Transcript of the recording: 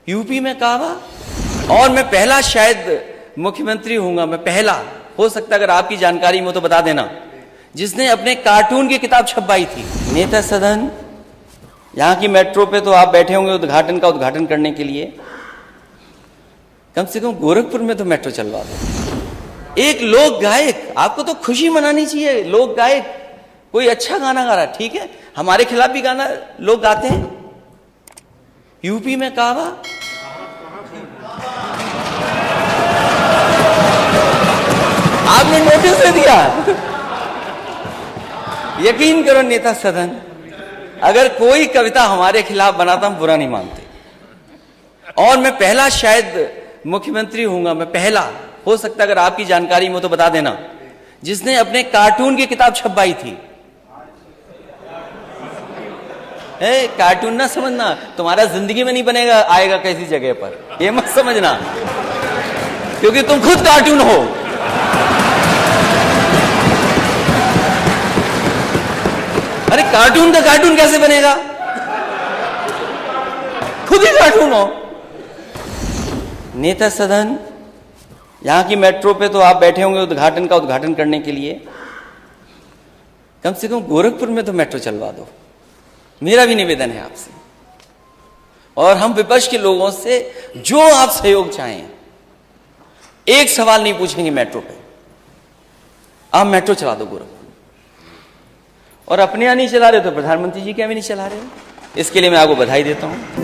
UP में काबा और मैं पहला शायद मुख्यमंत्री हूंगा, मैं पहला, हो सकता है अगर आपकी जानकारी में तो बता देना, जिसने अपने कार्टून की किताब छपवाई थी। नेता सदन, यहां की मेट्रो पे तो आप बैठे होंगे उद्घाटन करने के लिए, कम से कम गोरखपुर में तो मेट्रो चलवा दो। एक लोक गायक, आपको तो खुशी मनानी चाहिए, लोक गायक कोई अच्छा गाना गा रहा, ठीक है, हमारे खिलाफ भी गाना लोग गाते हैं। यूपी में काबा, आपने नोटिस दे दिया। यकीन करो नेता सदन, अगर कोई कविता हमारे खिलाफ बनाता हम बुरा नहीं मानते। और मैं पहला शायद मुख्यमंत्री हूंगा, मैं पहला, हो सकता है अगर आपकी जानकारी में तो बता देना, जिसने अपने कार्टून की किताब छपवाई थी। कार्टून ना समझना, तुम्हारा जिंदगी में नहीं बनेगा, आएगा कैसी जगह पर, ये मत समझना, क्योंकि तुम खुद कार्टून हो। अरे कार्टून का कार्टून कैसे बनेगा, खुद ही कार्टून हो। नेता सदन, यहां की मेट्रो पे तो आप बैठे होंगे उद्घाटन करने के लिए, कम से कम गोरखपुर में तो मेट्रो चलवा दो, मेरा भी निवेदन है आपसे। और हम विपक्ष के लोगों से जो आप सहयोग चाहें, एक सवाल नहीं पूछेंगे मेट्रो पे, आप मेट्रो चला दो गोरखपुर। और अपने यहां नहीं चला रहे तो प्रधानमंत्री जी क्या भी नहीं चला रहे, इसके लिए मैं आपको बधाई देता हूं।